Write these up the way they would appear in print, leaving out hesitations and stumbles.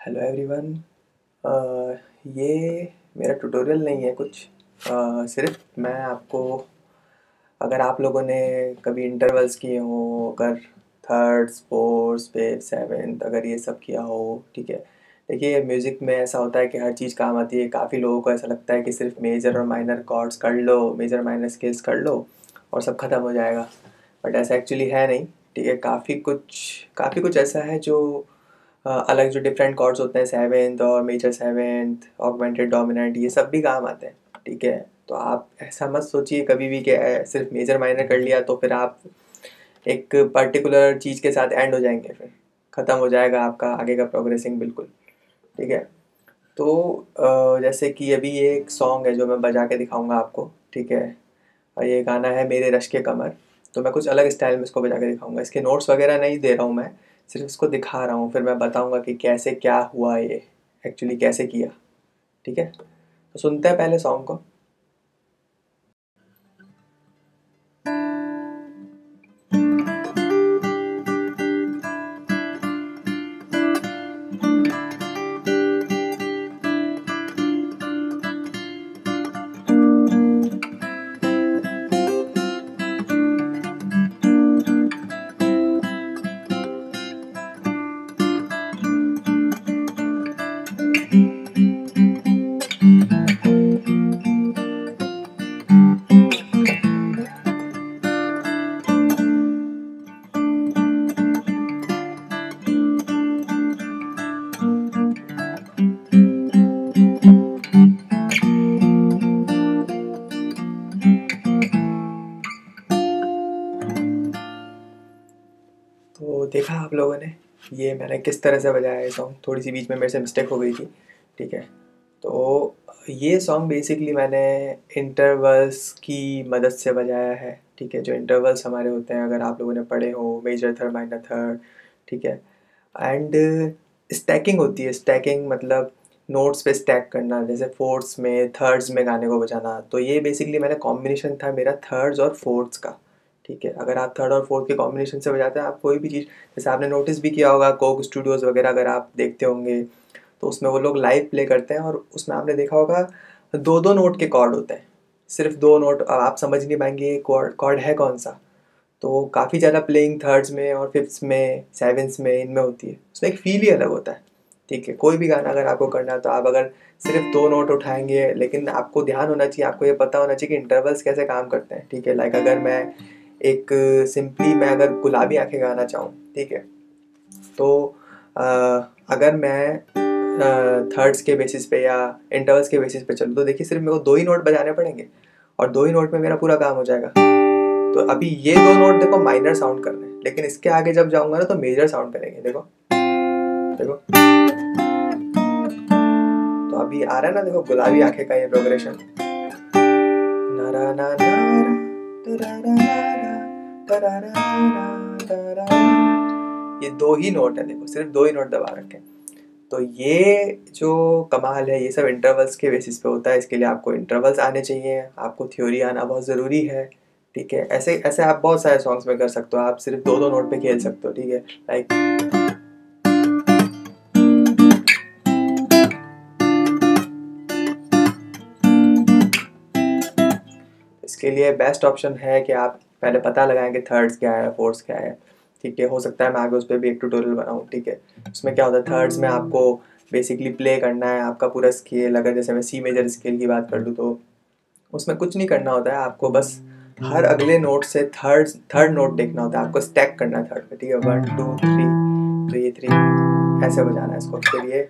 Hello everyone. ये मेरा tutorial नहीं है कुछ। सिर्फ मैं आपको, अगर आप लोगों ने कभी इंटरवल्स किए हो, अगर थर्ड्स फोर्थ फिफ्थ सेवेंथ अगर ये सब किया हो, ठीक है। देखिए म्यूज़िक में ऐसा होता है कि हर चीज़ काम आती है। काफ़ी लोगों को ऐसा लगता है कि सिर्फ मेजर और माइनर कॉर्ड्स कर लो, मेजर माइनर स्केल्स कर लो और सब ख़त्म हो जाएगा। बट ऐसा एक्चुअली है नहीं, ठीक है। काफ़ी कुछ ऐसा है जो अलग जो डिफरेंट कॉर्ड्स होते हैं, सेवेंथ और मेजर सेवेंथ, ऑगमेंटेड डोमिनेंट, ये सब भी काम आते हैं, ठीक है। तो आप ऐसा मत सोचिए कभी भी कि सिर्फ मेजर माइनर कर लिया तो फिर आप एक पर्टिकुलर चीज़ के साथ एंड हो जाएंगे, फिर ख़त्म हो जाएगा आपका आगे का प्रोग्रेसिंग, बिल्कुल, ठीक है। तो जैसे कि अभी ये एक सॉन्ग है जो मैं बजा के दिखाऊंगा आपको, ठीक है। और ये गाना है मेरे रश के कमर। तो मैं कुछ अलग स्टाइल में इसको बजा के दिखाऊंगा। इसके नोट्स वगैरह नहीं दे रहा हूँ मैं, सिर्फ इसको दिखा रहा हूँ, फिर मैं बताऊंगा कि कैसे क्या हुआ, ये एक्चुअली कैसे किया, ठीक है। तो सुनते हैं पहले सॉन्ग को। तो देखा आप लोगों ने ये मैंने किस तरह से बजाया है सॉन्ग। थोड़ी सी बीच में मेरे से मिस्टेक हो गई थी, ठीक है। तो ये सॉन्ग बेसिकली मैंने इंटरवल्स की मदद से बजाया है, ठीक है। जो इंटरवल्स हमारे होते हैं, अगर आप लोगों ने पढ़े हो, मेजर थर्ड माइनर थर्ड, ठीक है। एंड स्टैकिंग होती है। स्टैकिंग मतलब नोट्स पे स्टैक करना, जैसे फोर्थ्स में थर्ड्स में गाने को बजाना। तो ये बेसिकली मैंने कॉम्बिनेशन था मेरा थर्ड्स और फोर्थ्स का, ठीक है। अगर आप थर्ड और फोर्थ के कॉम्बिनेशन से बजाते हैं, आप कोई भी चीज़, जैसे आपने नोटिस भी किया होगा कोक स्टूडियोज़ वगैरह अगर आप देखते होंगे, तो उसमें वो लोग लाइव प्ले करते हैं और उसमें आपने देखा होगा दो दो नोट के कॉर्ड होते हैं। सिर्फ दो नोट, आप समझ नहीं पाएंगे ये कॉर्ड कॉर्ड है कौन सा। तो काफ़ी ज़्यादा प्लेइंग थर्ड्स में और फिफ्थ्स में सेवन्थ्स में इनमें होती है। उसमें एक फील ही अलग होता है, ठीक है। कोई भी गाना अगर आपको करना है तो आप अगर सिर्फ दो नोट उठाएंगे, लेकिन आपको ध्यान होना चाहिए, आपको ये पता होना चाहिए कि इंटरवल्स कैसे काम करते हैं, ठीक है। लाइक अगर मैं एक सिंपली मैं अगर गुलाबी आंखें गाना चाहूँ, ठीक है। तो अ, अगर मैं थर्ड्स के बेसिस पे या इंटरवल्स के बेसिस पे चलूँ, तो देखिए सिर्फ मेरे को दो ही नोट बजाने पड़ेंगे और दो ही नोट में मेरा पूरा काम हो जाएगा। तो अभी ये दो नोट देखो माइनर साउंड कर रहे हैं, लेकिन इसके आगे जब जाऊंगा ना तो मेजर साउंड करेंगे। देखो देखो, तो अभी आ रहा है ना, देखो गुलाबी आंखें का ये प्रोग्रेशन, नारा ना नारा तरारा तरारा तरारा। ये दो ही नोट है, देखो सिर्फ दो ही नोट दबा रखे हैं। तो ये जो कमाल है, ये सब इंटरवल्स के बेसिस पे होता है। इसके लिए आपको इंटरवल्स आने चाहिए, आपको थ्योरी आना बहुत ज़रूरी है, ठीक है। ऐसे ऐसे आप बहुत सारे सॉन्ग्स में कर सकते हो, आप सिर्फ दो दो नोट पे खेल सकते हो, ठीक है। लाइक इसके लिए बेस्ट ऑप्शन है कि आप पहले पता लगाएं कि थर्ड्स क्या है, फोर्थ्स क्या है, ठीक है। हो सकता है मैं आगे उस पर भी एक ट्यूटोरियल बनाऊँ, ठीक है। उसमें क्या होता है, थर्ड्स में आपको बेसिकली प्ले करना है आपका पूरा स्केल। अगर जैसे मैं सी मेजर स्केल की बात कर लूँ तो उसमें कुछ नहीं करना होता है, आपको बस हर अगले नोट से थर्ड थर्ड नोट देखना होता है, आपको स्टैक करना है थर्ड पे, ठीक है। वन टू थ्री, तो ये थ्री ऐसे बजाना है इसको। फिर ये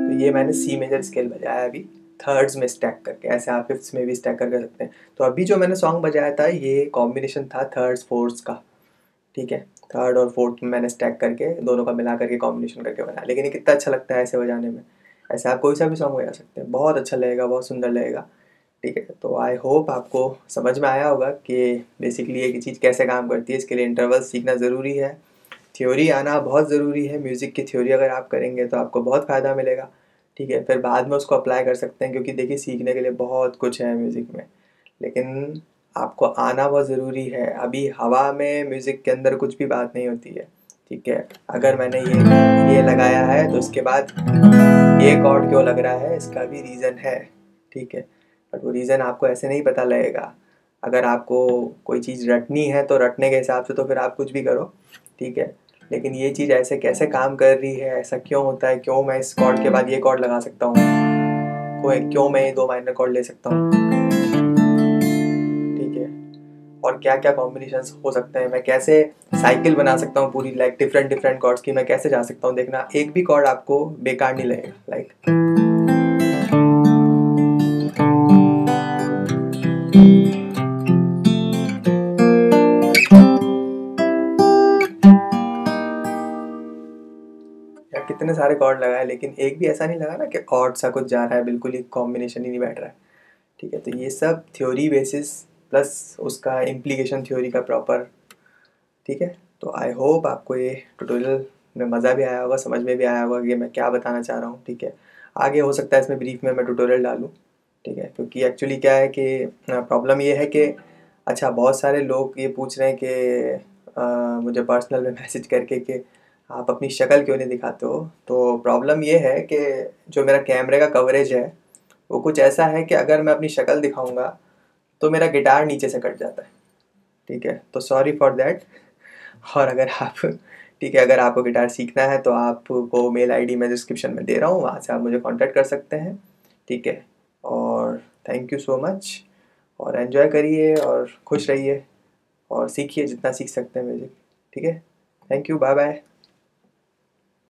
तो ये मैंने सी मेजर स्केल बजाया अभी थर्ड्स में स्टैक करके। ऐसे आप फिफ्थ्स में भी स्टैक कर सकते हैं। तो अभी जो मैंने सॉन्ग बजाया था ये कॉम्बिनेशन था थर्ड्स फोर्थ्स का, ठीक है। थर्ड और फोर्थ में मैंने स्टैक करके दोनों का मिला करके कॉम्बिनेशन करके बनाया। लेकिन ये कितना अच्छा लगता है ऐसे बजाने में। ऐसे आप कोई सा भी सॉन्ग बजा सकते हैं, बहुत अच्छा लगेगा, बहुत सुंदर लगेगा, ठीक है। तो आई होप आपको समझ में आया होगा कि बेसिकली एक चीज़ कैसे काम करती है। इसके लिए इंटरवल्स सीखना ज़रूरी है, थ्योरी आना बहुत ज़रूरी है। म्यूज़िक की थ्योरी अगर आप करेंगे तो आपको बहुत फ़ायदा मिलेगा, ठीक है। फिर बाद में उसको अप्लाई कर सकते हैं, क्योंकि देखिए सीखने के लिए बहुत कुछ है म्यूज़िक में। लेकिन आपको आना बहुत ज़रूरी है। अभी हवा में म्यूज़िक के अंदर कुछ भी बात नहीं होती है, ठीक है। अगर मैंने ये लगाया है तो उसके बाद ये कॉर्ड क्यों लग रहा है, इसका भी रीज़न है, ठीक है। बट वो रीज़न आपको ऐसे नहीं पता लगेगा। अगर आपको कोई चीज़ रटनी है तो रटने के हिसाब से तो फिर आप कुछ भी करो, ठीक है। लेकिन ये चीज़ ऐसे कैसे काम कर रही है, ऐसा क्यों होता है, क्यों मैं इस कॉर्ड के बाद ये कॉर्ड लगा सकता हूँ, क्यों मैं ये 2 माइनर कॉर्ड ले सकता हूँ, ठीक है। और क्या क्या कॉम्बिनेशंस हो सकते हैं, मैं कैसे साइकिल बना सकता हूँ पूरी, लाइक डिफरेंट डिफरेंट कॉर्ड्स की मैं कैसे जा सकता हूँ। देखना एक भी कॉर्ड आपको बेकार नहीं लगेगा। लाइक या कितने सारे कॉर्ड लगाए, लेकिन एक भी ऐसा नहीं लगा ना कि ऑड सा कुछ जा रहा है, बिल्कुल ही कॉम्बिनेशन ही नहीं बैठ रहा है, ठीक है। तो ये सब थ्योरी बेसिस प्लस उसका इम्प्लीकेशन थ्योरी का प्रॉपर, ठीक है। तो आई होप आपको ये ट्यूटोरियल में मज़ा भी आया होगा, समझ में भी आया होगा कि मैं क्या बताना चाह रहा हूँ, ठीक है। आगे हो सकता है इसमें ब्रीफ में मैं ट्यूटोरियल डालूँ, ठीक है। क्योंकि एक्चुअली क्या है कि प्रॉब्लम ये है कि अच्छा बहुत सारे लोग ये पूछ रहे हैं कि मुझे पर्सनल में मैसेज करके कि आप अपनी शक्ल क्यों नहीं दिखाते हो। तो प्रॉब्लम ये है कि जो मेरा कैमरे का कवरेज है वो कुछ ऐसा है कि अगर मैं अपनी शक्ल दिखाऊंगा तो मेरा गिटार नीचे से कट जाता है, ठीक है। तो सॉरी फॉर दैट। और अगर आप, ठीक है, अगर आपको गिटार सीखना है तो आपको मेल आईडी मैं डिस्क्रिप्शन में दे रहा हूँ, वहाँ से आप मुझे कांटेक्ट कर सकते हैं, ठीक है। और थैंक यू सो मच, और एंजॉय करिए और खुश रहिए और सीखिए जितना सीख सकते हैं म्यूज़िक, ठीक है। Thank you, bye bye.